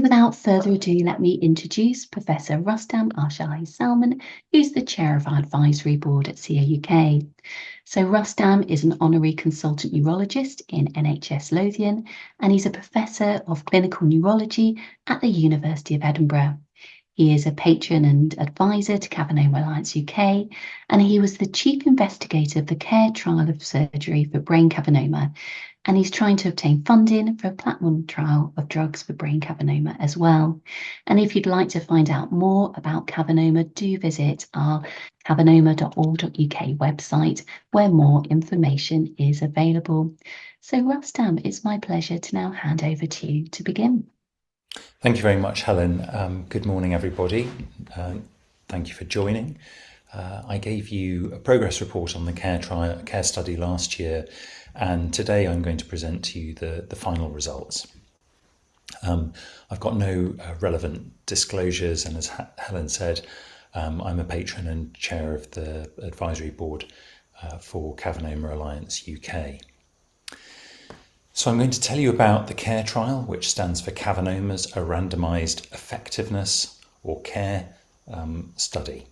without further ado, let me introduce Professor Rustam Al-Shahi Salman, who's the Chair of our Advisory Board at CAUK. So Rustam is an honorary consultant neurologist in NHS Lothian, and he's a Professor of Clinical Neurology at the University of Edinburgh. He is a patron and advisor to Cavernoma Alliance UK, and he was the chief investigator of the CARE trial of surgery for brain cavernoma, and he's trying to obtain funding for a platinum trial of drugs for brain cavernoma as well. And if you'd like to find out more about cavernoma, do visit our cavernoma.org.uk website, where more information is available. So Rustam, it's my pleasure to now hand over to you to begin. Thank you very much, Helen. Good morning, everybody. Thank you for joining. I gave you a progress report on the CARE study last year, and today I'm going to present to you the final results. I've got no relevant disclosures, and as Helen said, I'm a patron and chair of the advisory board for Cavernoma Alliance UK. So I'm going to tell you about the CARE trial, which stands for Cavernomas, a Randomised Effectiveness or CARE study.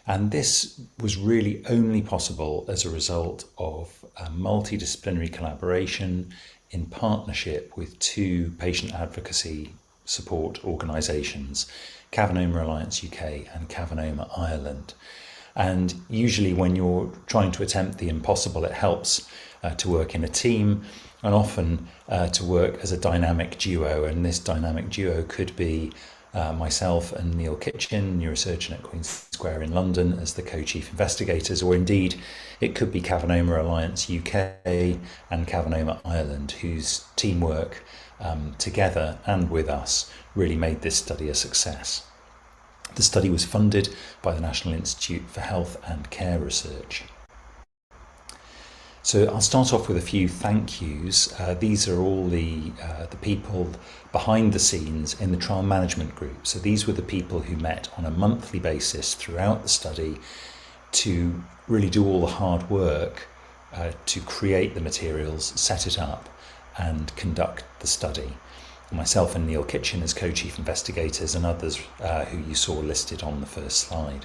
And this was really only possible as a result of a multidisciplinary collaboration in partnership with two patient advocacy support organisations, Cavernoma Alliance UK and Cavernoma Ireland. And usually when you're trying to attempt the impossible, it helps to work in a team, and often to work as a dynamic duo. And this dynamic duo could be myself and Neil Kitchen, neurosurgeon at Queen Square in London, as the co-chief investigators, or indeed it could be Cavernoma Alliance UK and Cavernoma Ireland, whose teamwork together and with us really made this study a success. The study was funded by the National Institute for Health and Care Research. So I'll start off with a few thank yous. These are all the people behind the scenes in the trial management group. So these were the people who met on a monthly basis throughout the study to really do all the hard work to create the materials, set it up and conduct the study. Myself and Neil Kitchen as co-chief investigators, and others who you saw listed on the first slide.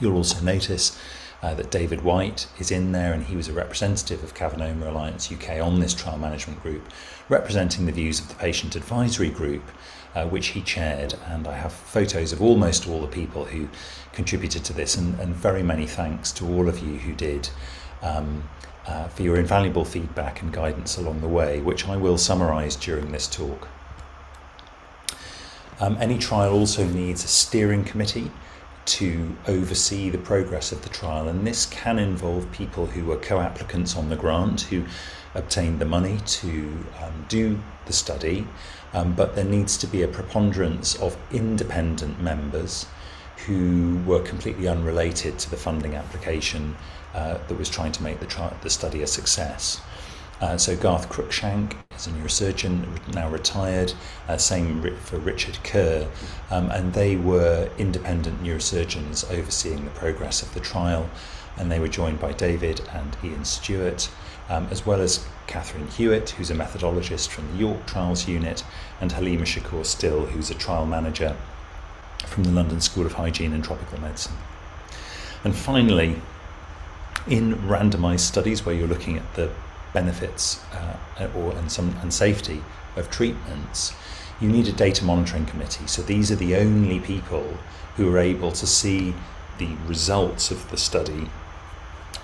You'll also notice that David White is in there, and he was a representative of Cavernoma Alliance UK on this trial management group, representing the views of the patient advisory group, which he chaired. And I have photos of almost all the people who contributed to this, and very many thanks to all of you who did for your invaluable feedback and guidance along the way, which I will summarise during this talk. Any trial also needs a steering committee to oversee the progress of the trial, and this can involve people who were co-applicants on the grant who obtained the money to do the study, but there needs to be a preponderance of independent members who were completely unrelated to the funding application that was trying to make the study a success. So Garth Cruikshank is a neurosurgeon, now retired, same for Richard Kerr, and they were independent neurosurgeons overseeing the progress of the trial, and they were joined by David and Ian Stewart, as well as Catherine Hewitt, who's a methodologist from the York Trials Unit, and Halima Shakur Still, who's a trial manager from the London School of Hygiene and Tropical Medicine. And finally, in randomised studies where you're looking at the benefits and safety of treatments, you need a data monitoring committee. So these are the only people who are able to see the results of the study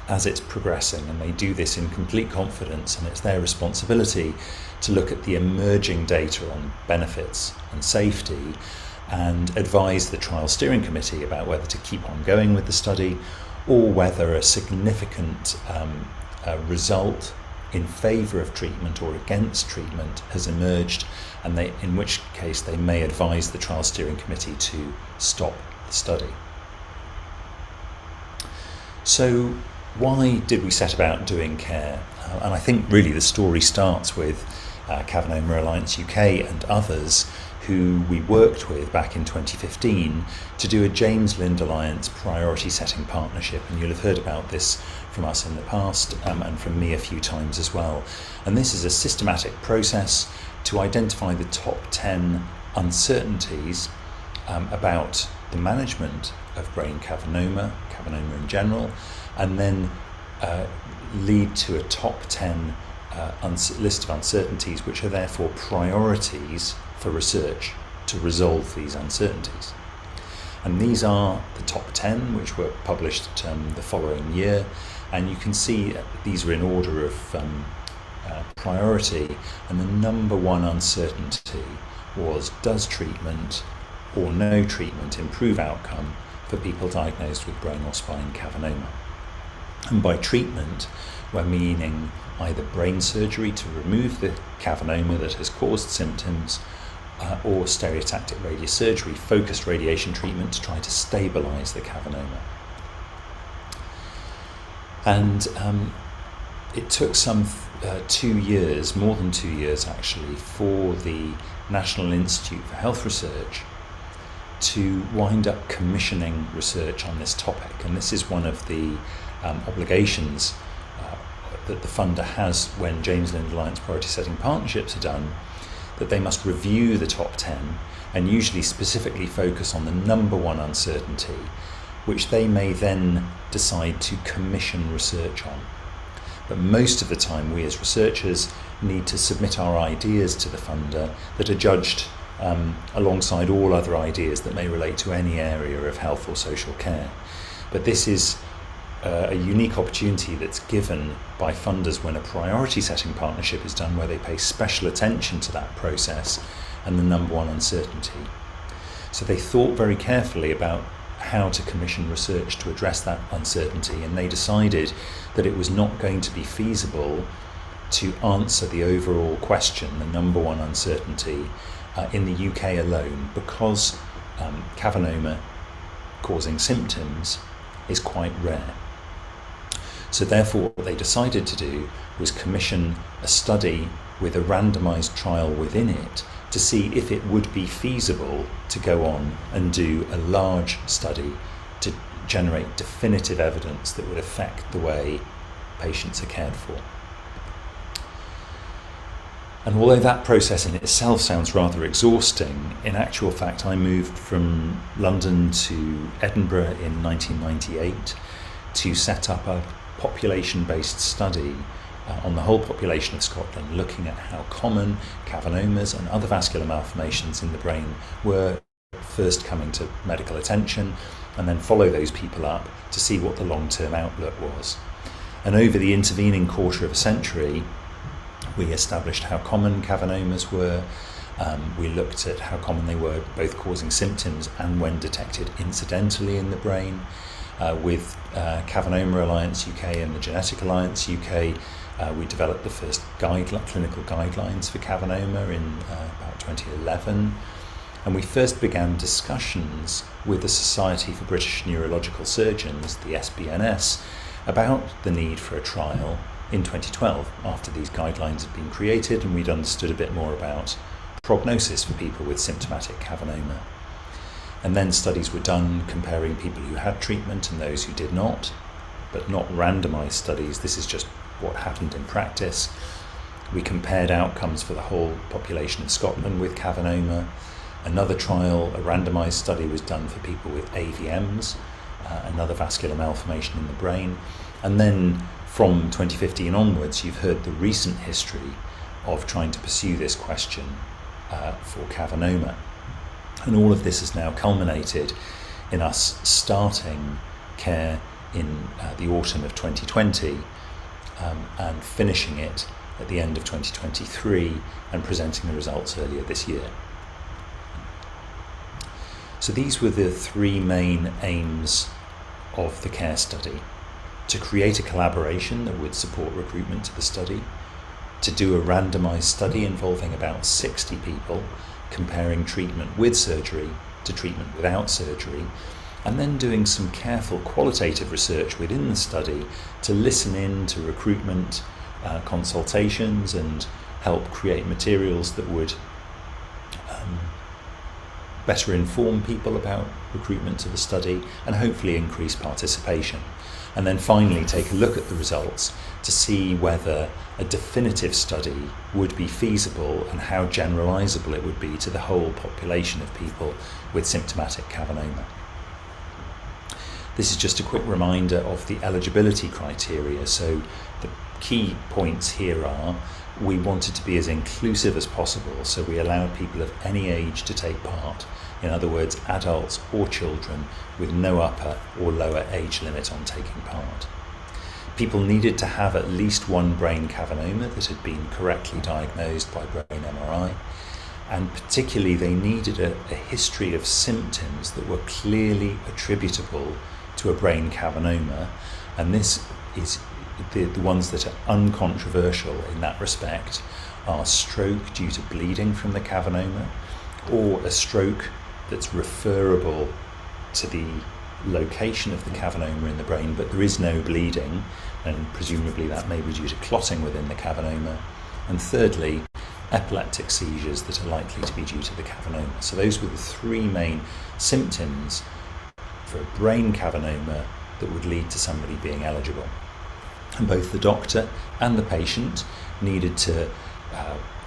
as it's progressing, and they do this in complete confidence, and it's their responsibility to look at the emerging data on benefits and safety and advise the trial steering committee about whether to keep on going with the study, or whether a significant result in favour of treatment or against treatment has emerged, and in which case they may advise the trial steering committee to stop the study. So why did we set about doing CARE? And I think really the story starts with Cavernoma Alliance UK and others who we worked with back in 2015 to do a James Lind Alliance priority setting partnership. And you'll have heard about this from us in the past and from me a few times as well. And this is a systematic process to identify the top 10 uncertainties about the management of brain cavernoma in general, and then lead to a top 10 list of uncertainties which are therefore priorities for research to resolve these uncertainties. And these are the top 10 which were published the following year, and you can see these are in order of priority, and the number one uncertainty was, does treatment or no treatment improve outcome for people diagnosed with brain or spine cavernoma? And by treatment, we're meaning either brain surgery to remove the cavernoma that has caused symptoms, or stereotactic radiosurgery, focused radiation treatment to try to stabilise the cavernoma. And it took some 2 years, more than 2 years actually, for the National Institute for Health Research to wind up commissioning research on this topic. And this is one of the obligations that the funder has when James Lind Alliance priority setting partnerships are done, that they must review the top 10 and usually specifically focus on the number one uncertainty, which they may then decide to commission research on. But most of the time we as researchers need to submit our ideas to the funder that are judged alongside all other ideas that may relate to any area of health or social care. But this is a unique opportunity that's given by funders when a priority setting partnership is done, where they pay special attention to that process and the number one uncertainty. So they thought very carefully about how to commission research to address that uncertainty, and they decided that it was not going to be feasible to answer the overall question, the number one uncertainty, in the UK alone, because cavernoma causing symptoms is quite rare. So therefore what they decided to do was commission a study with a randomised trial within it to see if it would be feasible to go on and do a large study to generate definitive evidence that would affect the way patients are cared for. And although that process in itself sounds rather exhausting, in actual fact I moved from London to Edinburgh in 1998 to set up a population-based study on the whole population of Scotland, looking at how common cavernomas and other vascular malformations in the brain were first coming to medical attention, and then follow those people up to see what the long-term outlook was. And over the intervening quarter of a century, we established how common cavernomas were. We looked at how common they were, both causing symptoms and when detected incidentally in the brain. With Cavernoma Alliance UK and the Genetic Alliance UK, we developed the first clinical guidelines for cavernoma in about 2011. And we first began discussions with the Society for British Neurological Surgeons, the SBNS, about the need for a trial in 2012, after these guidelines had been created and we'd understood a bit more about prognosis for people with symptomatic cavernoma. And then studies were done comparing people who had treatment and those who did not, but not randomised studies. This is just what happened in practice. We compared outcomes for the whole population of Scotland with cavernoma. Another trial, a randomised study, was done for people with AVMs, another vascular malformation in the brain. And then from 2015 onwards, you've heard the recent history of trying to pursue this question for cavernoma. And all of this has now culminated in us starting care in the autumn of 2020 and finishing it at the end of 2023 and presenting the results earlier this year. So these were the three main aims of the CARE study: to create a collaboration that would support recruitment to the study, to do a randomised study involving about 60 people, comparing treatment with surgery to treatment without surgery, and then doing some careful qualitative research within the study to listen in to recruitment consultations and help create materials that would better inform people about recruitment to the study, and hopefully increase participation. And then finally take a look at the results to see whether a definitive study would be feasible and how generalisable it would be to the whole population of people with symptomatic cavernoma. This is just a quick reminder of the eligibility criteria. So the key points here are, we wanted to be as inclusive as possible, so we allowed people of any age to take part. In other words, adults or children with no upper or lower age limit on taking part. People needed to have at least one brain cavernoma that had been correctly diagnosed by brain MRI, and particularly they needed a history of symptoms that were clearly attributable to a brain cavernoma, and this is the ones that are uncontroversial in that respect are stroke due to bleeding from the cavernoma, or a stroke that's referable to the location of the cavernoma in the brain, but there is no bleeding, and presumably that may be due to clotting within the cavernoma. And thirdly, epileptic seizures that are likely to be due to the cavernoma. So those were the three main symptoms for a brain cavernoma that would lead to somebody being eligible. And both the doctor and the patient needed to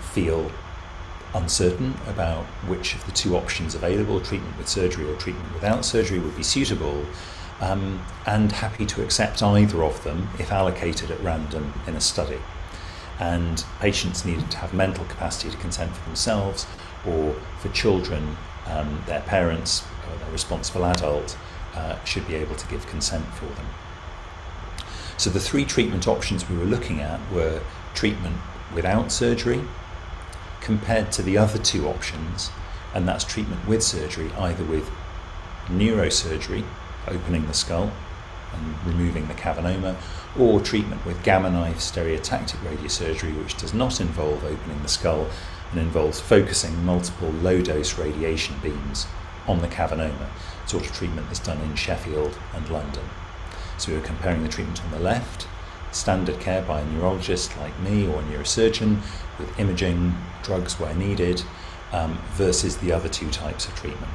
feel uncertain about which of the two options available, treatment with surgery or treatment without surgery, would be suitable, and happy to accept either of them if allocated at random in a study. And patients needed to have mental capacity to consent for themselves, or for children, their parents or their responsible adult should be able to give consent for them. So the three treatment options we were looking at were treatment without surgery, compared to the other two options, and that's treatment with surgery, either with neurosurgery, opening the skull and removing the cavernoma, or treatment with gamma knife stereotactic radiosurgery, which does not involve opening the skull and involves focusing multiple low-dose radiation beams on the cavernoma, sort of treatment that's done in Sheffield and London. So we were comparing the treatment on the left, standard care by a neurologist like me or a neurosurgeon with imaging, drugs where needed, versus the other two types of treatment.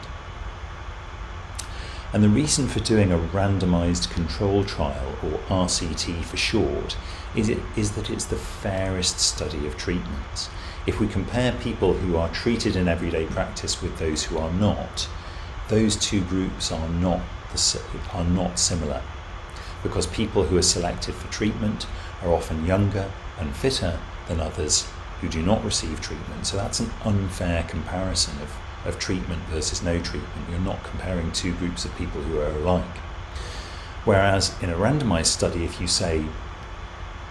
And the reason for doing a randomised control trial, or RCT for short, is that it's the fairest study of treatments. If we compare people who are treated in everyday practice with those who are not, those two groups are not similar, because people who are selected for treatment are often younger and fitter than others who do not receive treatment. So that's an unfair comparison of treatment versus no treatment. You're not comparing two groups of people who are alike. Whereas in a randomized study, if you say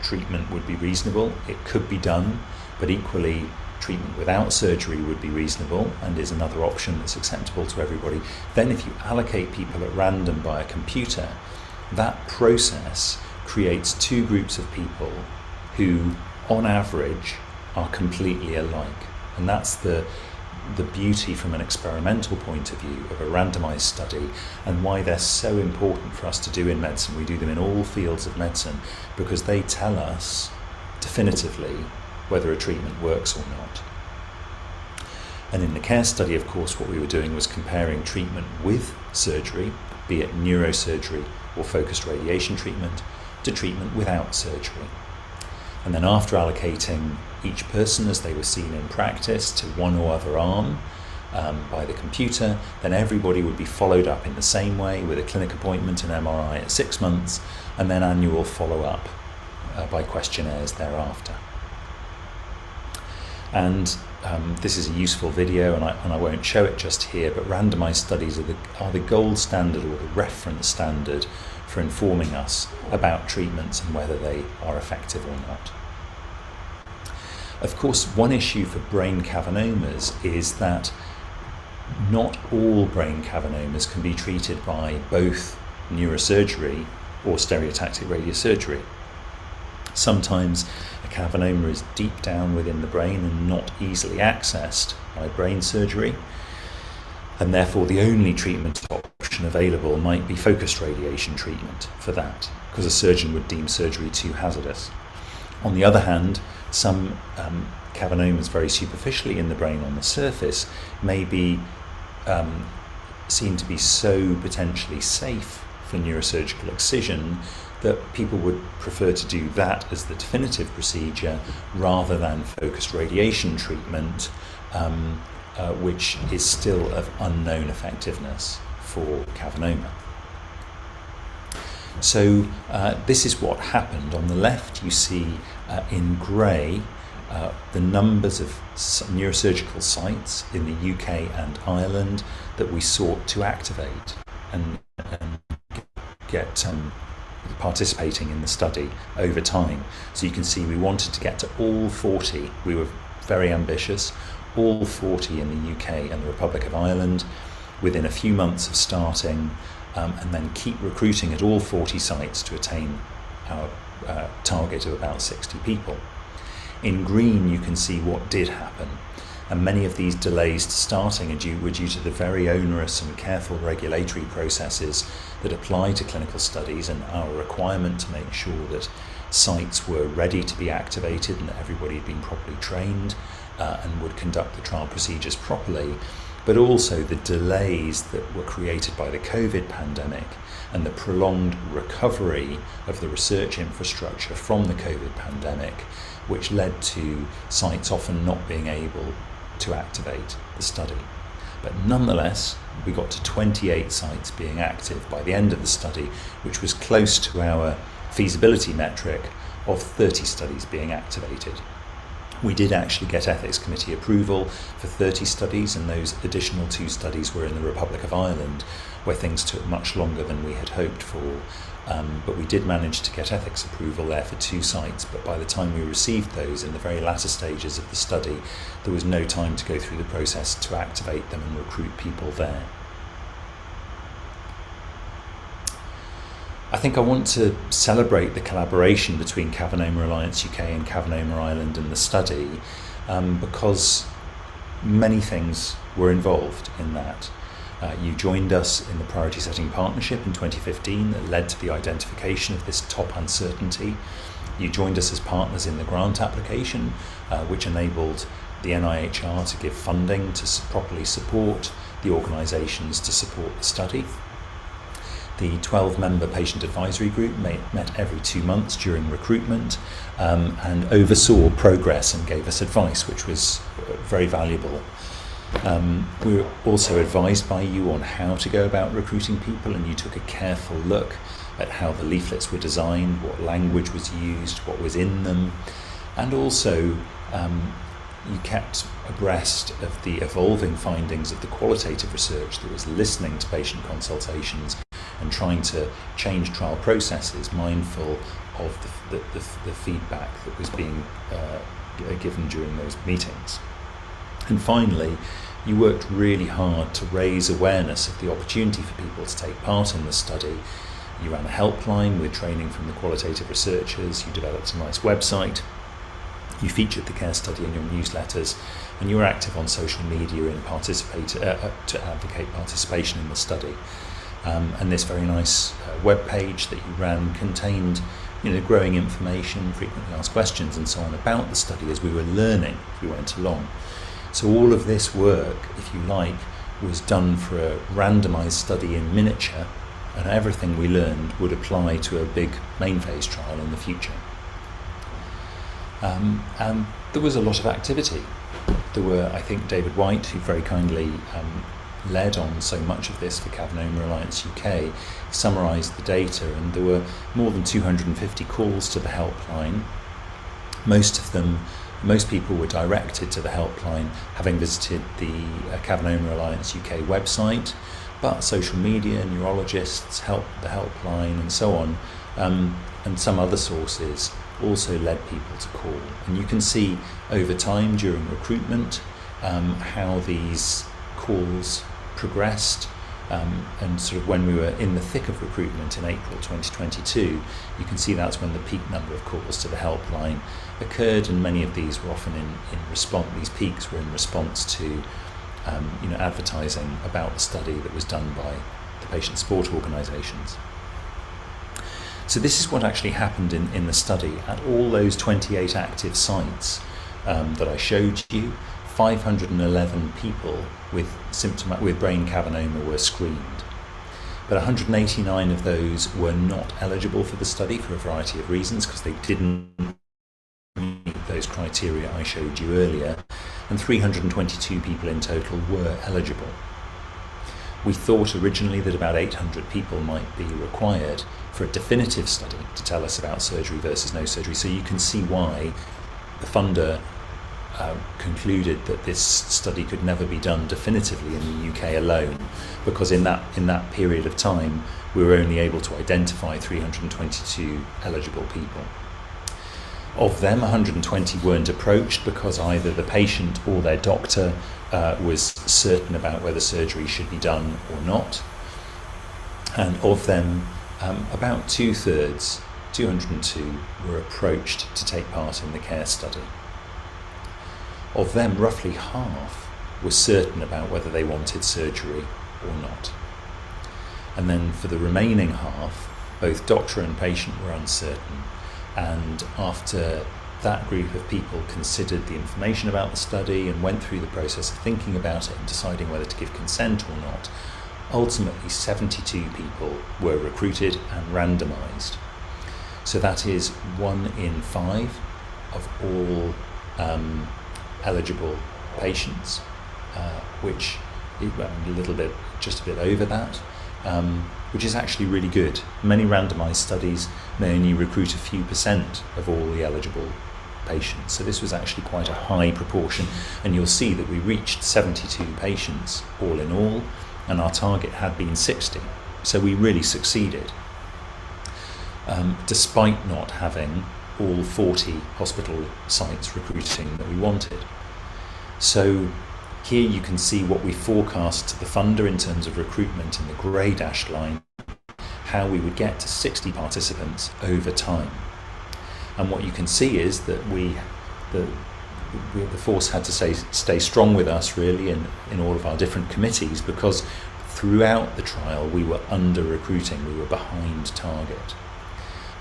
treatment would be reasonable, it could be done, but equally treatment without surgery would be reasonable and is another option that's acceptable to everybody. Then if you allocate people at random by a computer, that process creates two groups of people who, on average, are completely alike. And that's the beauty from an experimental point of view of a randomized study, and why they're so important for us to do in medicine. We do them in all fields of medicine because they tell us definitively whether a treatment works or not. And in the CARE study, of course, what we were doing was comparing treatment with surgery, be it neurosurgery or focused radiation treatment, to treatment without surgery. And then after allocating each person as they were seen in practice to one or other arm by the computer, then everybody would be followed up in the same way with a clinic appointment and MRI at 6 months, and then annual follow-up by questionnaires thereafter. And this is a useful video, and I won't show it just here, but randomized studies are the gold standard, or the reference standard for informing us about treatments and whether they are effective or not. Of course, one issue for brain cavernomas is that not all brain cavernomas can be treated by both neurosurgery or stereotactic radiosurgery. Sometimes a cavernoma is deep down within the brain and not easily accessed by brain surgery, and therefore the only treatment option available might be focused radiation treatment for that, because a surgeon would deem surgery too hazardous. On the other hand, some cavernomas very superficially in the brain on the surface may be seen to be so potentially safe for neurosurgical excision that people would prefer to do that as the definitive procedure rather than focused radiation treatment, which is still of unknown effectiveness for cavernoma. So this is what happened. On the left you see in grey the numbers of neurosurgical sites in the UK and Ireland that we sought to activate and get participating in the study over time. So you can see we wanted to get to all 40. We were very ambitious, all 40 in the UK and the Republic of Ireland within a few months of starting, and then keep recruiting at all 40 sites to attain our target of about 60 people. In green you can see what did happen, and many of these delays to starting were due to the very onerous and careful regulatory processes that apply to clinical studies and our requirement to make sure that sites were ready to be activated and that everybody had been properly trained and would conduct the trial procedures properly, but also the delays that were created by the COVID pandemic and the prolonged recovery of the research infrastructure from the COVID pandemic, which led to sites often not being able to activate the study. But nonetheless, we got to 28 sites being active by the end of the study, which was close to our feasibility metric of 30 studies being activated. We did actually get ethics committee approval for 30 studies, and those additional 2 studies were in the Republic of Ireland, where things took much longer than we had hoped for. But we did manage to get ethics approval there for 2 sites, but by the time we received those in the very latter stages of the study, there was no time to go through the process to activate them and recruit people there. I think I want to celebrate the collaboration between Cavernoma Alliance UK and Cavernoma Ireland in the study, because many things were involved in that. You joined us in the Priority Setting Partnership in 2015 that led to the identification of this top uncertainty. You joined us as partners in the grant application, which enabled the NIHR to give funding to properly support the organisations to support the study. The 12-member patient advisory group met every 2 months during recruitment and oversaw progress and gave us advice, which was very valuable. We were also advised by you on how to go about recruiting people, and you took a careful look at how the leaflets were designed, what language was used, what was in them, and also you kept abreast of the evolving findings of the qualitative research that was listening to patient consultations and trying to change trial processes, mindful of the feedback that was being given during those meetings. And finally, you worked really hard to raise awareness of the opportunity for people to take part in the study. You ran a helpline with training from the qualitative researchers, you developed a nice website, you featured the care study in your newsletters, and you were active on social media and to advocate participation in the study. And this very nice web page that you ran contained growing information, frequently asked questions and so on about the study as we were learning as we went along. So all of this work, if you like, was done for a randomised study in miniature, and everything we learned would apply to a big main phase trial in the future. And there was a lot of activity. There were, I think, David White, who very kindly led on so much of this for Cavernoma Alliance UK, summarised the data, and there were more than 250 calls to the helpline. Most people were directed to the helpline having visited the Cavernoma Alliance UK website, but social media, neurologists helped the helpline and so on, and some other sources also led people to call. And you can see over time during recruitment how these calls progressed, and sort of when we were in the thick of recruitment in April 2022, you can see that's when the peak number of calls to the helpline occurred, and many of these were often in response. These peaks were in response to advertising about the study that was done by the patient support organisations. So this is what actually happened in the study. At all those 28 active sites that I showed you, 511 people with brain cavernoma were screened. But 189 of those were not eligible for the study for a variety of reasons, because they didn't meet those criteria I showed you earlier, and 322 people in total were eligible. We thought originally that about 800 people might be required for a definitive study to tell us about surgery versus no surgery, so you can see why the funder concluded that this study could never be done definitively in the UK alone, because in that period of time we were only able to identify 322 eligible people. Of them, 120 weren't approached because either the patient or their doctor was certain about whether surgery should be done or not. And of them, about 2/3, 202, were approached to take part in the CARE study. Of them, roughly half were certain about whether they wanted surgery or not. And then for the remaining half, both doctor and patient were uncertain. And after that group of people considered the information about the study and went through the process of thinking about it and deciding whether to give consent or not, ultimately 72 people were recruited and randomised. So that is 1 in 5 of all eligible patients, which is just a bit over that, which is actually really good. Many randomised studies may only recruit a few % of all the eligible patients, so this was actually quite a high proportion, and you'll see that we reached 72 patients all in all, and our target had been 60, so we really succeeded, despite not having all 40 hospital sites recruiting that we wanted. So here you can see what we forecast to the funder in terms of recruitment in the grey dashed line, how we would get to 60 participants over time. And what you can see is that the force had to stay strong with us really in all of our different committees, because throughout the trial we were under recruiting, we were behind target.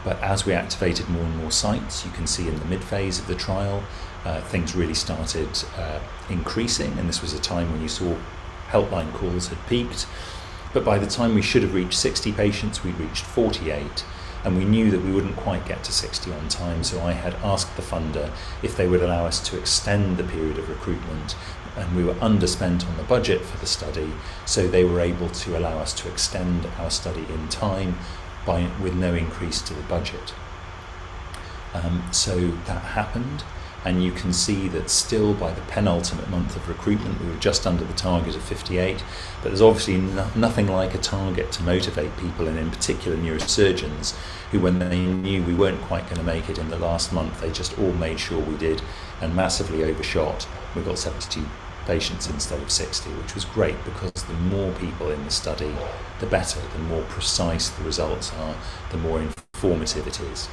But as we activated more and more sites, you can see in the mid-phase of the trial, things really started increasing, and this was a time when you saw helpline calls had peaked. But by the time we should have reached 60 patients, we reached 48, and we knew that we wouldn't quite get to 60 on time, so I had asked the funder if they would allow us to extend the period of recruitment, and we were underspent on the budget for the study, so they were able to allow us to extend our study in time with no increase to the budget. So that happened, and you can see that still by the penultimate month of recruitment we were just under the target of 58, but there's obviously nothing like a target to motivate people, and in particular neurosurgeons, who when they knew we weren't quite going to make it in the last month, they just all made sure we did, and massively overshot. We got 72 patients instead of 60, which was great, because the more people in the study, the better, the more precise the results are, the more informative it is.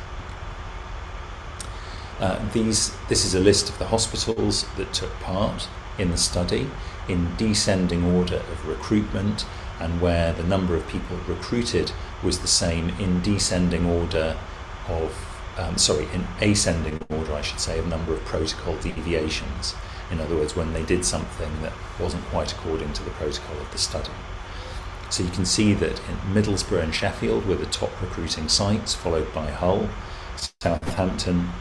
This is a list of the hospitals that took part in the study in descending order of recruitment, and where the number of people recruited was the same in descending order of, in ascending order, I should say, of number of protocol deviations. In other words, when they did something that wasn't quite according to the protocol of the study. So you can see that in Middlesbrough and Sheffield were the top recruiting sites, followed by Hull, Southampton,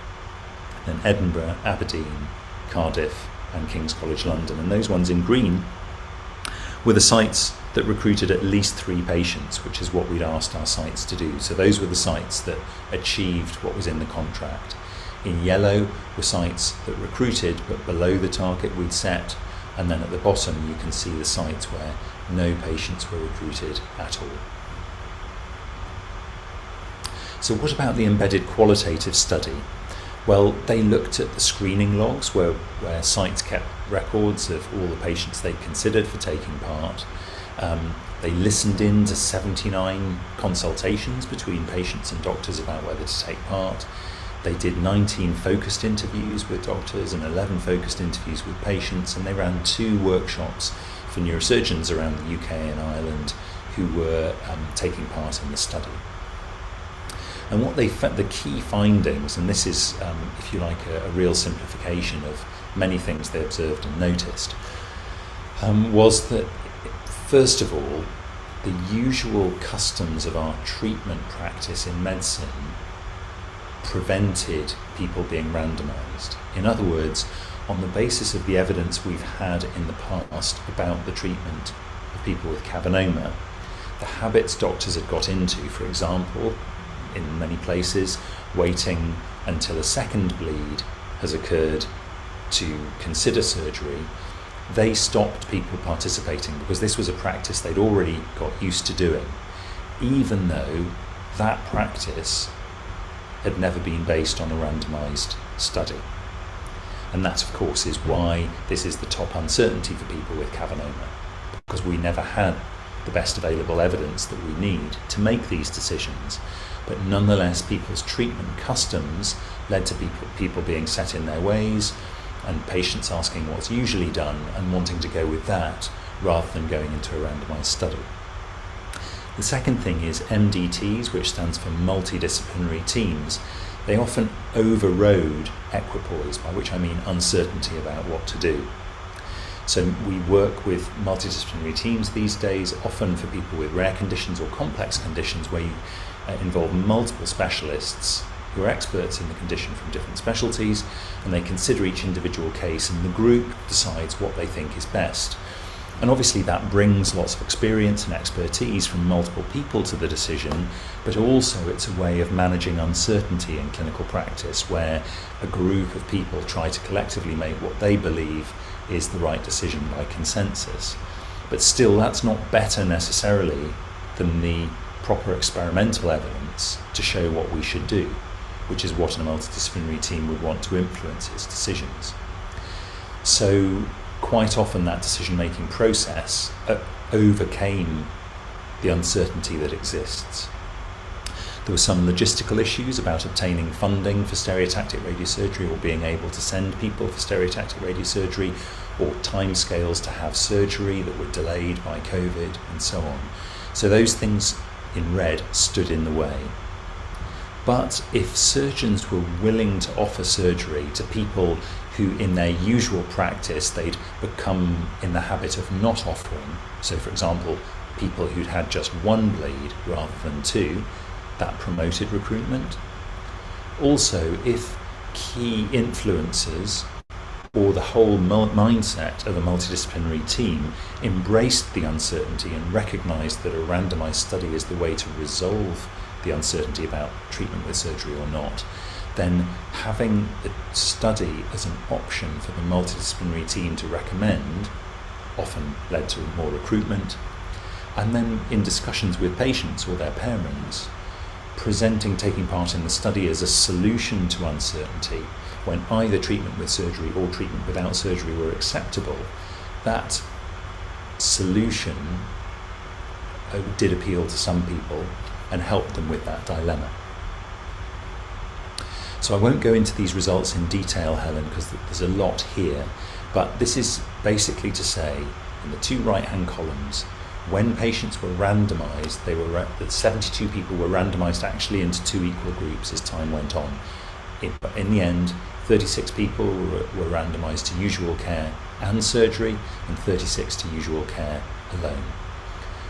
then Edinburgh, Aberdeen, Cardiff and King's College London. And those ones in green were the sites that recruited at least 3 patients, which is what we'd asked our sites to do. So those were the sites that achieved what was in the contract. In yellow were sites that recruited but below the target we'd set, and then at the bottom you can see the sites where no patients were recruited at all. So what about the embedded qualitative study? Well, they looked at the screening logs where sites kept records of all the patients they considered for taking part. They listened in to 79 consultations between patients and doctors about whether to take part. They did 19 focused interviews with doctors and 11 focused interviews with patients, and they ran 2 workshops for neurosurgeons around the UK and Ireland who were taking part in the study. And what they found, the key findings, and this is, if you like, a real simplification of many things they observed and noticed, was that, first of all, the usual customs of our treatment practice in medicine prevented people being randomised. In other words, on the basis of the evidence we've had in the past about the treatment of people with cavernoma, the habits doctors had got into, for example, in many places, waiting until a second bleed has occurred to consider surgery, they stopped people participating because this was a practice they'd already got used to doing, even though that practice had never been based on a randomised study. And that, of course, is why this is the top uncertainty for people with cavernoma, because we never had the best available evidence that we need to make these decisions. But nonetheless, people's treatment customs led to people being set in their ways, and patients asking what's usually done and wanting to go with that rather than going into a randomised study. The second thing is MDTs, which stands for multidisciplinary teams. They often overrode equipoise, by which I mean uncertainty about what to do. So we work with multidisciplinary teams these days, often for people with rare conditions or complex conditions where you involve multiple specialists who are experts in the condition from different specialties, and they consider each individual case, and the group decides what they think is best. And obviously that brings lots of experience and expertise from multiple people to the decision, but also it's a way of managing uncertainty in clinical practice, where a group of people try to collectively make what they believe is the right decision by consensus. But still, that's not better necessarily than the proper experimental evidence to show what we should do, which is what a multidisciplinary team would want to influence its decisions. So quite often that decision-making process overcame the uncertainty that exists. There were some logistical issues about obtaining funding for stereotactic radiosurgery, or being able to send people for stereotactic radiosurgery, or timescales to have surgery that were delayed by COVID, and so on. So those things in red stood in the way. But if surgeons were willing to offer surgery to people who in their usual practice they'd become in the habit of not offering, so for example, people who'd had just one bleed rather than two, that promoted recruitment. Also, if key influencers or the whole mindset of a multidisciplinary team embraced the uncertainty and recognised that a randomised study is the way to resolve the uncertainty about treatment with surgery or not, then having the study as an option for the multidisciplinary team to recommend often led to more recruitment. And then in discussions with patients or their parents, taking part in the study as a solution to uncertainty, when either treatment with surgery or treatment without surgery were acceptable, that solution did appeal to some people and helped them with that dilemma. So I won't go into these results in detail, Helen, because there's a lot here, but this is basically to say, in the two right-hand columns, when patients were randomised, 72 people were randomised actually into two equal groups as time went on. But in the end, 36 people were randomised to usual care and surgery, and 36 to usual care alone.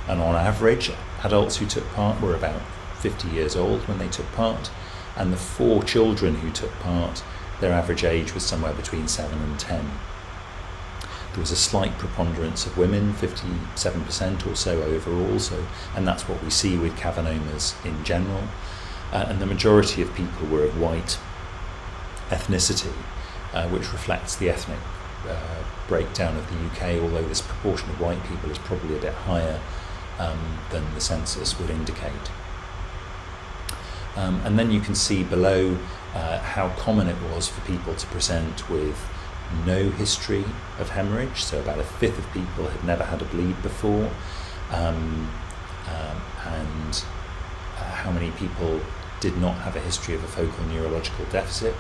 And on average, adults who took part were about 50 years old when they took part, and the 4 children who took part, their average age was somewhere between 7 and 10. There was a slight preponderance of women, 57% or so overall, and that's what we see with cavernomas in general. And the majority of people were of white ethnicity, which reflects the ethnic breakdown of the UK, although this proportion of white people is probably a bit higher than the census would indicate. And then you can see below how common it was for people to present with no history of hemorrhage, so about a fifth of people had never had a bleed before, and how many people did not have a history of a focal neurological deficit.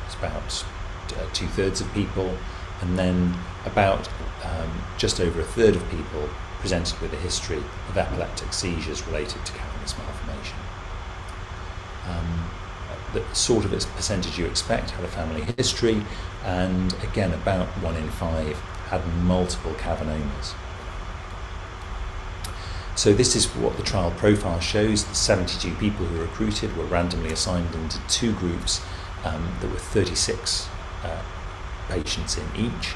It's about 2/3 of people, and then about just over a third of people presented with a history of epileptic seizures related to cavernous malformation. the sort of percentage you expect had a family history, and again about 1 in 5 had multiple cavernomas. So this is what the trial profile shows. The 72 people who were recruited were randomly assigned into 2 groups. There were 36 patients in each.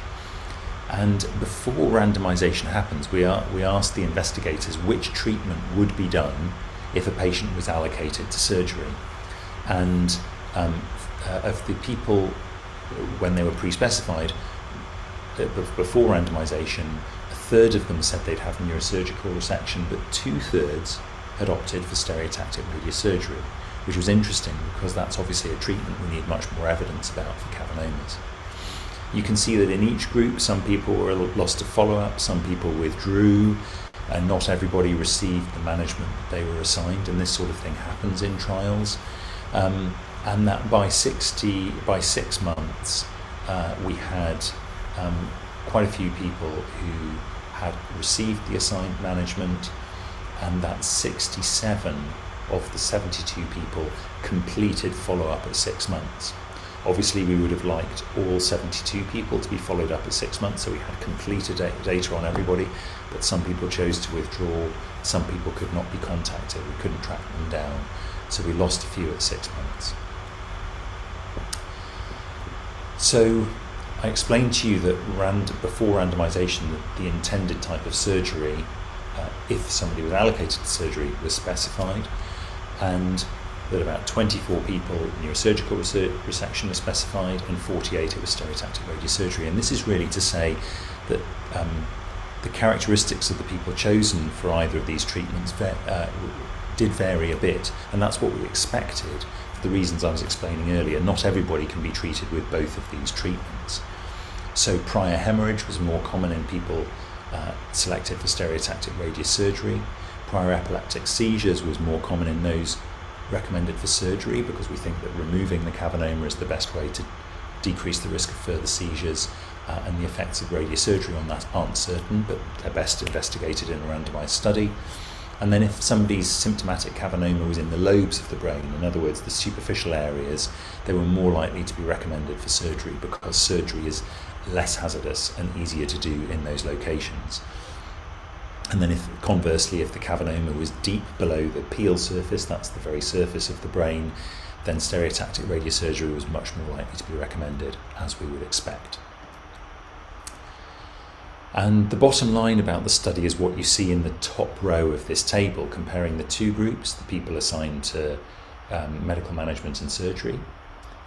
And before randomization happens, we asked the investigators which treatment would be done if a patient was allocated to surgery. And of the people, when they were pre-specified, before randomization, a third of them said they'd have neurosurgical resection, but 2/3 had opted for stereotactic radiosurgery, which was interesting because that's obviously a treatment we need much more evidence about for cavernomas. You can see that in each group, some people were lost to follow-up, some people withdrew, and not everybody received the management that they were assigned, and this sort of thing happens in trials. And that by 6 months, we had quite a few people who had received the assigned management, and that 67 of the 72 people completed follow-up at 6 months. Obviously, we would have liked all 72 people to be followed up at 6 months, so we had completed data on everybody, but some people chose to withdraw, some people could not be contacted, we couldn't track them down, so we lost a few at 6 months. So I explained to you that before randomization, the intended type of surgery, if somebody was allocated to surgery, was specified, and that about 24 people neurosurgical resection was specified, and 48 it was stereotactic radiosurgery. And this is really to say that the characteristics of the people chosen for either of these treatments did vary a bit, and that's what we expected for the reasons I was explaining earlier. Not everybody can be treated with both of these treatments. So prior hemorrhage was more common in people selected for stereotactic radiosurgery. Prior epileptic seizures was more common in those recommended for surgery, because we think that removing the cavernoma is the best way to decrease the risk of further seizures, and the effects of radiosurgery on that aren't certain, but they're best investigated in a randomized study. And then if somebody's symptomatic cavernoma was in the lobes of the brain, in other words the superficial areas, they were more likely to be recommended for surgery, because surgery is less hazardous and easier to do in those locations. And then conversely, if the cavernoma was deep below the peel surface, that's the very surface of the brain, then stereotactic radiosurgery was much more likely to be recommended, as we would expect. And the bottom line about the study is what you see in the top row of this table, comparing the 2 groups, the people assigned to medical management and surgery,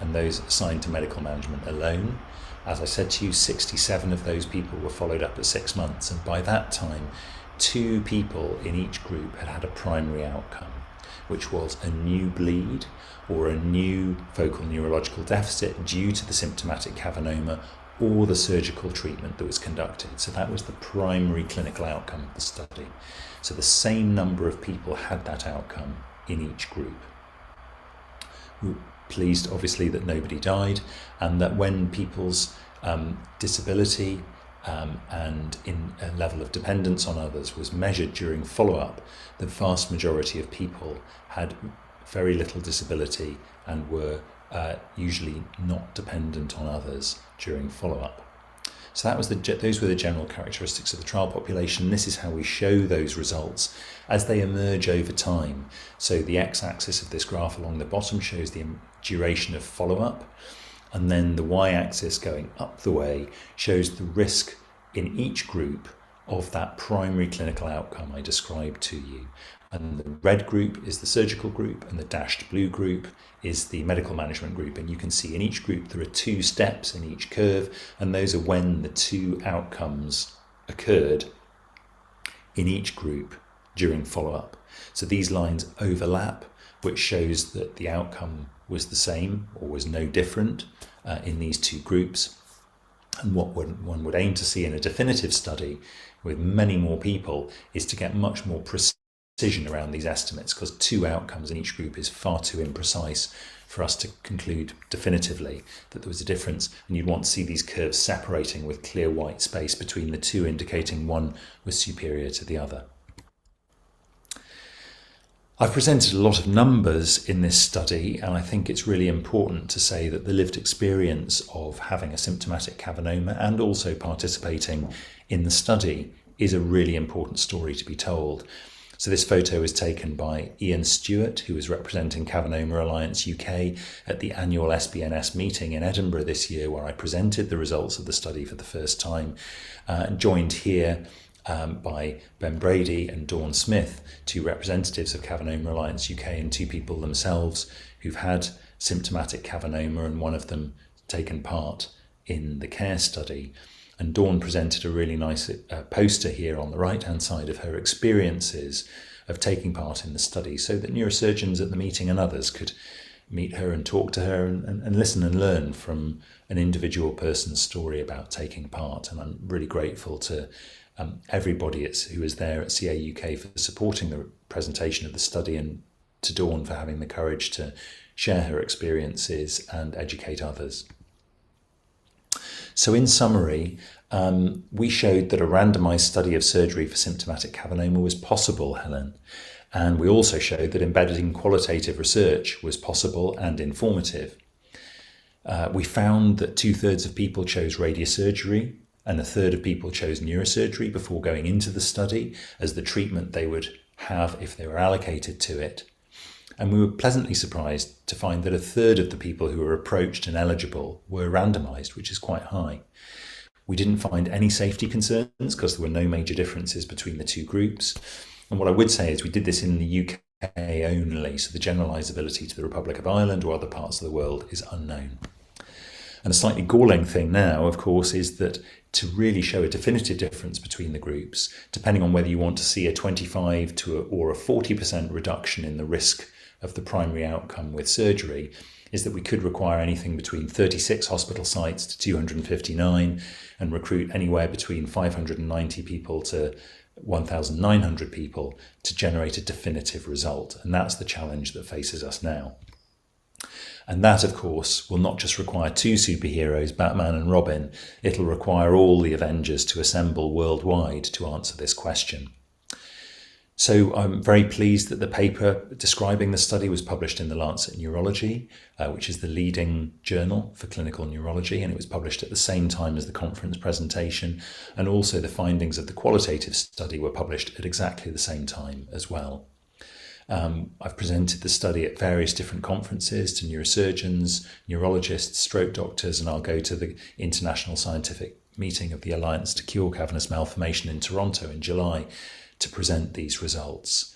and those assigned to medical management alone. As I said to you, 67 of those people were followed up at 6 months, and by that time, 2 people in each group had had a primary outcome, which was a new bleed or a new focal neurological deficit due to the symptomatic cavernoma or the surgical treatment that was conducted. So that was the primary clinical outcome of the study. So the same number of people had that outcome in each group. We're pleased, obviously, that nobody died, and that when people's disability and in a level of dependence on others was measured during follow-up, the vast majority of people had very little disability and were usually not dependent on others during follow-up. So those were the general characteristics of the trial population. This is how we show those results as they emerge over time. So the x-axis of this graph along the bottom shows the duration of follow-up, and then the y-axis going up the way shows the risk in each group of that primary clinical outcome I described to you. And the red group is the surgical group, and the dashed blue group is the medical management group. And you can see in each group there are 2 steps in each curve, and those are when the 2 outcomes occurred in each group during follow-up. So these lines overlap, which shows that the outcome was the same or was no different in these 2 groups. And what one would aim to see in a definitive study with many more people is to get much more precision around these estimates, because 2 outcomes in each group is far too imprecise for us to conclude definitively that there was a difference. And you'd want to see these curves separating with clear white space between the 2, indicating one was superior to the other. I've presented a lot of numbers in this study, and I think it's really important to say that the lived experience of having a symptomatic cavernoma and also participating in the study is a really important story to be told. So this photo was taken by Ian Stewart, who was representing Cavernoma Alliance UK at the annual SBNS meeting in Edinburgh this year, where I presented the results of the study for the first time, joined here by Ben Brady and Dawn Smith, two representatives of Cavernoma Alliance UK and two people themselves who've had symptomatic cavernoma, and one of them taken part in the CARE study. And Dawn presented a really nice poster here on the right-hand side of her experiences of taking part in the study, so that neurosurgeons at the meeting and others could meet her and talk to her and listen and learn from an individual person's story about taking part. And I'm really grateful to everybody who was there at CA UK for supporting the presentation of the study, and to Dawn for having the courage to share her experiences and educate others. So in summary, we showed that a randomised study of surgery for symptomatic cavernoma was possible, Helen. And we also showed that embedding qualitative research was possible and informative. We found that 2/3 of people chose radiosurgery, and 1/3 of people chose neurosurgery before going into the study as the treatment they would have if they were allocated to it. And we were pleasantly surprised to find that 1/3 of the people who were approached and eligible were randomised, which is quite high. We didn't find any safety concerns because there were no major differences between the two groups. And what I would say is we did this in the UK only, so the generalisability to the Republic of Ireland or other parts of the world is unknown. And a slightly galling thing now, of course, is that to really show a definitive difference between the groups, depending on whether you want to see a 25 or a 40% reduction in the risk of the primary outcome with surgery, is that we could require anything between 36 hospital sites to 259 and recruit anywhere between 590 people to 1,900 people to generate a definitive result. And that's the challenge that faces us now. And that, of course, will not just require two superheroes, Batman and Robin. It'll require all the Avengers to assemble worldwide to answer this question. So I'm very pleased that the paper describing the study was published in the Lancet Neurology, which is the leading journal for clinical neurology, and it was published at the same time as the conference presentation, and also the findings of the qualitative study were published at exactly the same time as well. I've presented the study at various different conferences to neurosurgeons, neurologists, stroke doctors, and I'll go to the International Scientific Meeting of the Alliance to Cure Cavernous Malformation in Toronto in July to present these results.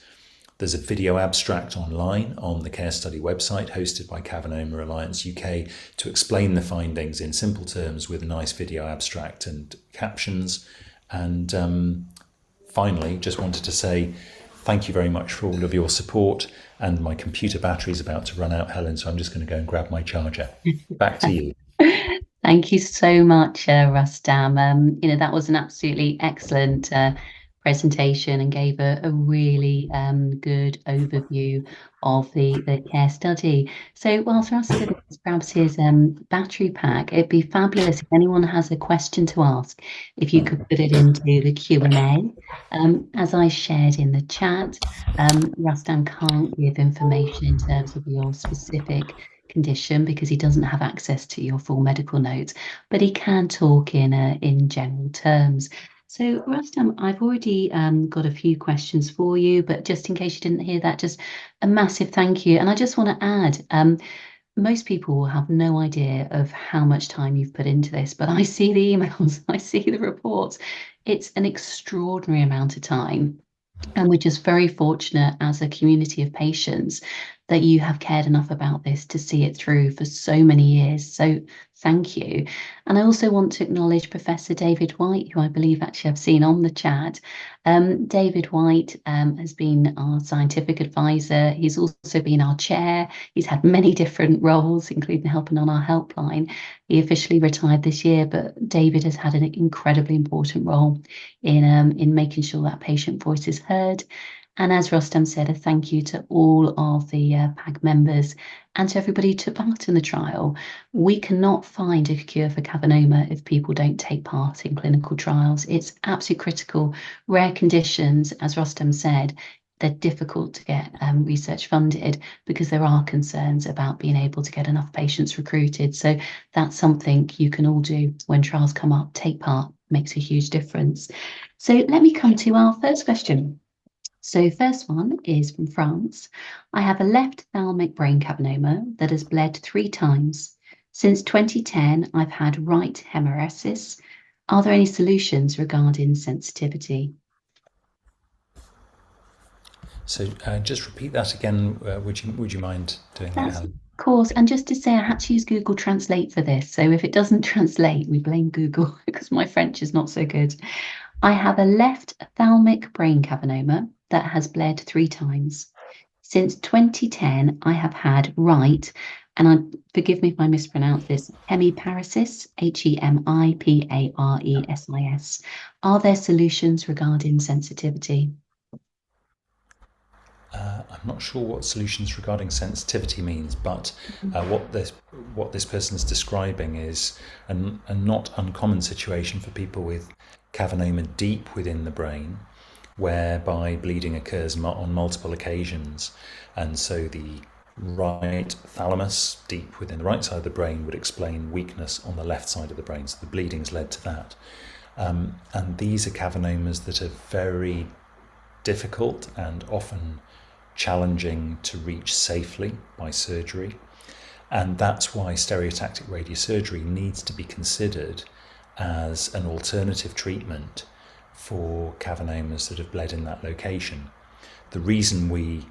There's a video abstract online on the CARE study website hosted by Cavernoma Alliance UK to explain the findings in simple terms with a nice video abstract and captions. And finally, just wanted to say thank you very much for all of your support, and my computer battery is about to run out, Helen, so I'm just going to go and grab my charger. Back to you. Thank you so much, Rustam. That was an absolutely excellent presentation and gave a really good overview of the CARE study. So whilst Rustam grabs his battery pack, it'd be fabulous if anyone has a question to ask, if you could put it into the Q&A. As I shared in the chat, Rustam can't give information in terms of your specific condition because he doesn't have access to your full medical notes, but he can talk in general terms. So Rustam, I've already got a few questions for you, but just in case you didn't hear that, just a massive thank you. And I just want to add, most people will have no idea of how much time you've put into this, but I see the emails, I see the reports. It's an extraordinary amount of time. And we're just very fortunate as a community of patients that you have cared enough about this to see it through for so many years. So thank you. And I also want to acknowledge Professor David White, who I believe actually I've seen on the chat. David White has been our scientific advisor. He's also been our chair. He's had many different roles, including helping on our helpline. He officially retired this year, but David has had an incredibly important role in making sure that patient voice is heard. And as Rustam said, a thank you to all of the PAG members and to everybody who took part in the trial. We cannot find a cure for cavernoma if people don't take part in clinical trials. It's absolutely critical. Rare conditions, as Rustam said, they're difficult to get research funded because there are concerns about being able to get enough patients recruited. So that's something you can all do when trials come up. Take part, makes a huge difference. So let me come to our first question. So first one is from France. I have a left thalamic brain cavernoma that has bled 3 times. Since 2010, I've had right hemeresis. Are there any solutions regarding sensitivity? So just repeat that again. Would you mind doing that, That's of Helen? course. And just to say, I had to use Google Translate for this. So if it doesn't translate, we blame Google because my French is not so good. I have a left thalamic brain cavernoma that has bled 3 times. Since 2010, I have had right, and forgive me if I mispronounce this, hemiparesis, Hemiparesis. Are there solutions regarding sensitivity? I'm not sure what solutions regarding sensitivity means, but what this person is describing is a not uncommon situation for people with cavernoma deep within the brain, whereby bleeding occurs on multiple occasions, and so the right thalamus deep within the right side of the brain would explain weakness on the left side of the brain. So the bleeding's led to that, and these are cavernomas that are very difficult and often challenging to reach safely by surgery. And that's why stereotactic radiosurgery needs to be considered as an alternative treatment for cavernomas that have bled in that location. The reason we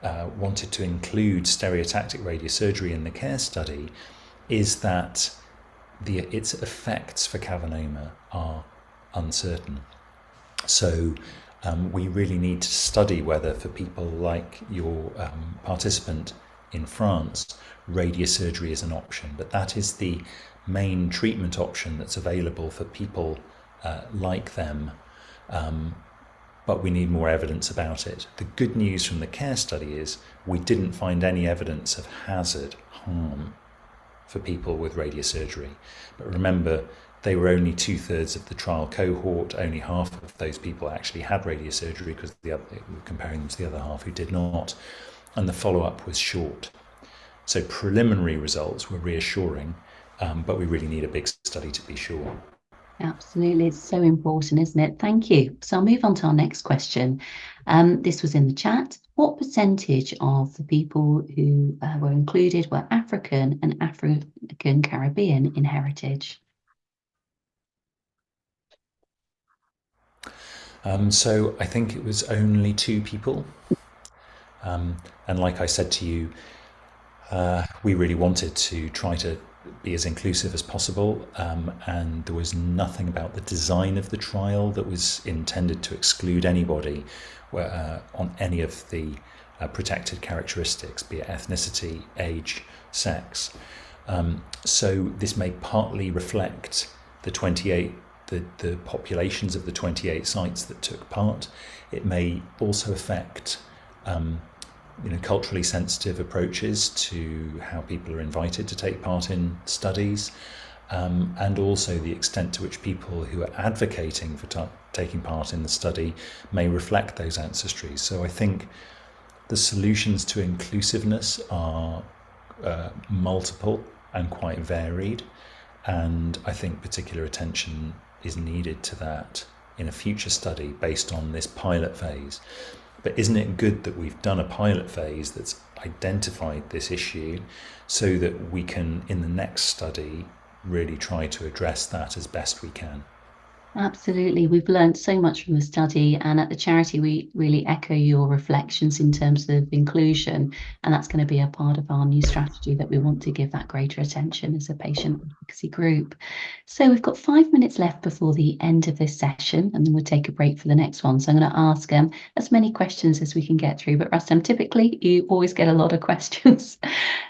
wanted to include stereotactic radiosurgery in the CARE study is that its effects for cavernoma are uncertain. So we really need to study whether, for people like your participant in France, radiosurgery is an option. But that is the main treatment option that's available for people like them. But we need more evidence about it. The good news from the CARE study is we didn't find any evidence of hazard, harm, for people with radiosurgery. But remember, they were only 2/3 of the trial cohort. Only half of those people actually had radiosurgery because we're comparing them to the other half who did not. And the follow-up was short. So preliminary results were reassuring, but we really need a big study to be sure. Absolutely. It's so important, isn't it? Thank you. So I'll move on to our next question. This was in the chat. What percentage of the people who were included were African and African Caribbean in heritage? So I think it was only 2 people. And like I said to you, we really wanted to try to be as inclusive as possible, and there was nothing about the design of the trial that was intended to exclude anybody on any of the protected characteristics, be it ethnicity, age, sex. So this may partly reflect the 28 the populations of the 28 sites that took part. It may also affect culturally sensitive approaches to how people are invited to take part in studies, and also the extent to which people who are advocating for taking part in the study may reflect those ancestries. So I think the solutions to inclusiveness are multiple and quite varied, and I think particular attention is needed to that in a future study based on this pilot phase. But isn't it good that we've done a pilot phase that's identified this issue so that we can, in the next study, really try to address that as best we can? Absolutely. We've learned so much from the study, and at the charity we really echo your reflections in terms of inclusion, and that's going to be a part of our new strategy that we want to give that greater attention as a patient advocacy group. So we've got 5 minutes left before the end of this session, and then we'll take a break for the next one. So I'm going to ask as many questions as we can get through, but Rustam, typically you always get a lot of questions.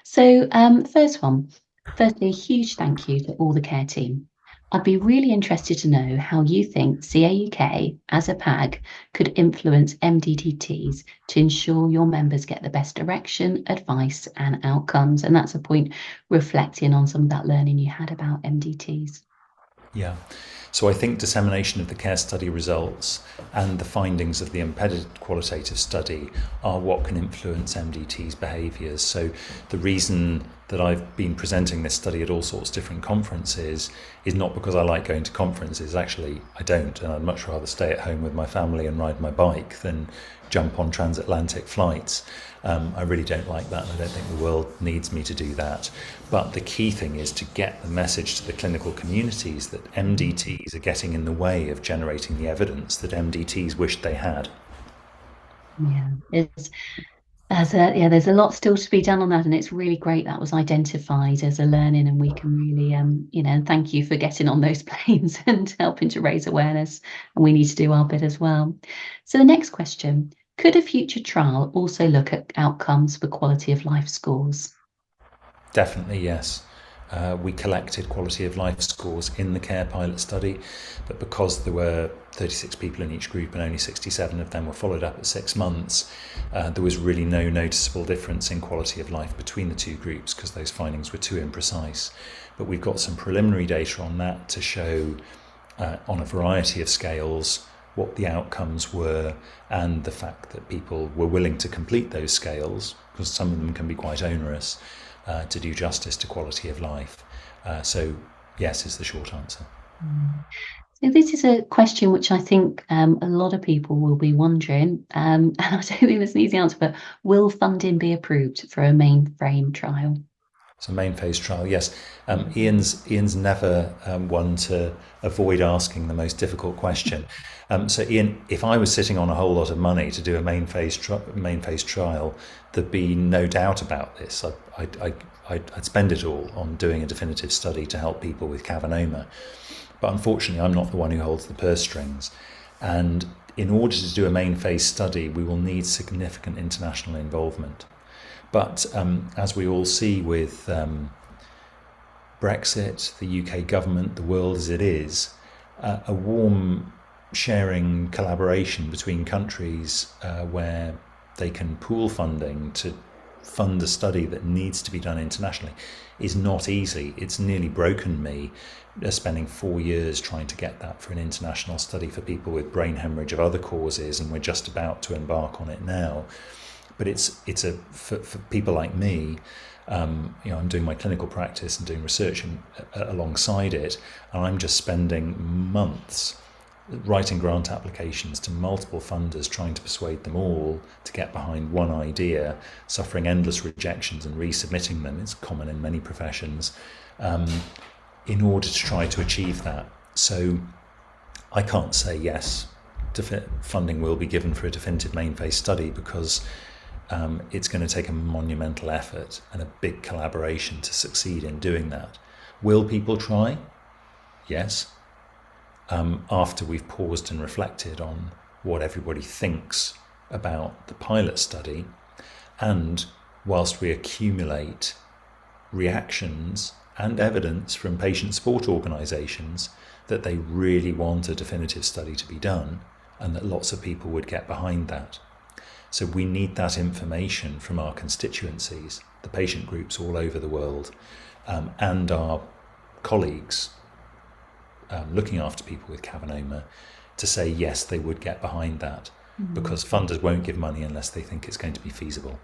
So first one, firstly, a huge thank you to all the care team. I'd be really interested to know how you think CAUK as a PAG could influence MDTs to ensure your members get the best direction, advice and outcomes. And that's a point reflecting on some of that learning you had about MDTs. Yeah. So I think dissemination of the care study results and the findings of the embedded qualitative study are what can influence MDT's behaviours. So the reason that I've been presenting this study at all sorts of different conferences is not because I like going to conferences. Actually, I don't, and I'd much rather stay at home with my family and ride my bike than jump on transatlantic flights. I really don't like that, and I don't think the world needs me to do that. But the key thing is to get the message to the clinical communities that MDTs are getting in the way of generating the evidence that MDTs wished they had. Yeah, there's a lot still to be done on that, and it's really great that was identified as a learning, and we can really, and thank you for getting on those planes and helping to raise awareness, and we need to do our bit as well. So the next question, could a future trial also look at outcomes for quality of life scores? Definitely, yes. We collected quality of life scores in the CARE pilot study, but because there were 36 people in each group and only 67 of them were followed up at 6 months, there was really no noticeable difference in quality of life between the two groups because those findings were too imprecise. But we've got some preliminary data on that to show on a variety of scales what the outcomes were, and the fact that people were willing to complete those scales, because some of them can be quite onerous, to do justice to quality of life. So yes is the short answer. So this is a question which I think a lot of people will be wondering, and I don't think there's an easy answer, but will funding be approved for a mainframe trial? So main phase trial, yes. Ian's never one to avoid asking the most difficult question. So Ian, if I was sitting on a whole lot of money to do a main phase trial, there'd be no doubt about this. I'd spend it all on doing a definitive study to help people with Cavernoma. But unfortunately, I'm not the one who holds the purse strings. And in order to do a main phase study, we will need significant international involvement. But as we all see with Brexit, the UK government, the world as it is, a warm sharing collaboration between countries where they can pool funding to fund a study that needs to be done internationally is not easy. It's nearly broken me spending 4 years trying to get that for an international study for people with brain hemorrhage of other causes, and we're just about to embark on it now. But for people like me, I'm doing my clinical practice and doing research alongside it, and I'm just spending months writing grant applications to multiple funders, trying to persuade them all to get behind one idea, suffering endless rejections and resubmitting them. It's common in many professions, in order to try to achieve that. So I can't say yes, funding will be given for a definitive main phase study, because it's going to take a monumental effort and a big collaboration to succeed in doing that. Will people try? Yes. After we've paused and reflected on what everybody thinks about the pilot study, and whilst we accumulate reactions and evidence from patient support organisations that they really want a definitive study to be done, and that lots of people would get behind that. So we need that information from our constituencies, the patient groups all over the world, and our colleagues looking after people with Cavernoma, to say yes, they would get behind that, because funders won't give money unless they think it's going to be feasible.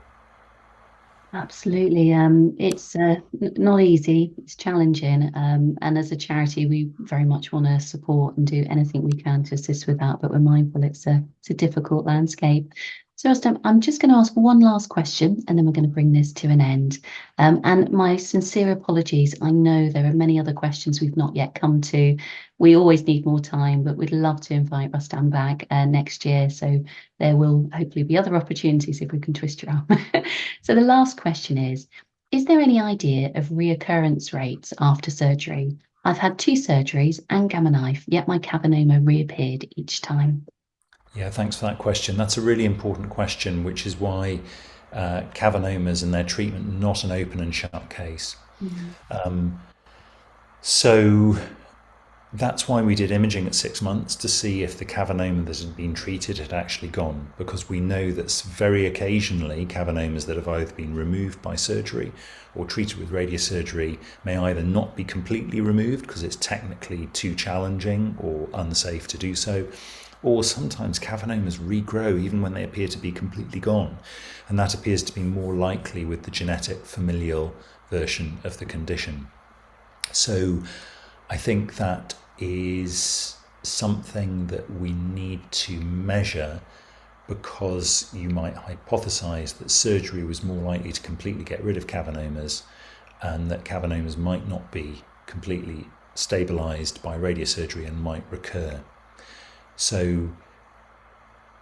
Absolutely. It's not easy, it's challenging, and as a charity we very much want to support and do anything we can to assist with that, but we're mindful it's a difficult landscape. So Rustam, I'm just going to ask one last question, and then we're going to bring this to an end. And my sincere apologies. I know there are many other questions we've not yet come to. We always need more time, but we'd love to invite Rustam back next year. So there will hopefully be other opportunities if we can twist your arm. So the last question is there any idea of reoccurrence rates after surgery? I've had 2 surgeries and gamma knife, yet my Cavernoma reappeared each time. Yeah, thanks for that question. That's a really important question, which is why Cavernomas and their treatment are not an open and shut case. So That's why we did imaging at 6 months, to see if the cavernoma that had been treated had actually gone, because we know that very occasionally cavernomas that have either been removed by surgery or treated with radiosurgery may either not be completely removed because it's technically too challenging or unsafe to do so, or sometimes cavernomas regrow even when they appear to be completely gone, and that appears to be more likely with the genetic familial version of the condition. So I think that is something that we need to measure, because you might hypothesize that surgery was more likely to completely get rid of cavernomas, and that cavernomas might not be completely stabilized by radiosurgery and might recur. So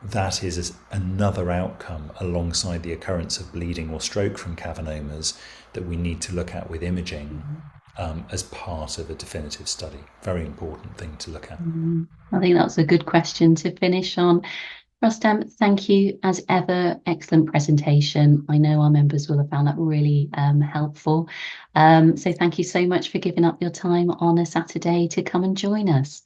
that is another outcome alongside the occurrence of bleeding or stroke from cavernomas that we need to look at with imaging as part of a definitive study. Very important thing to look at. I think that's a good question to finish on. Rustam, thank you as ever. Excellent presentation. I know our members will have found that really helpful. So thank you so much for giving up your time on a Saturday to come and join us.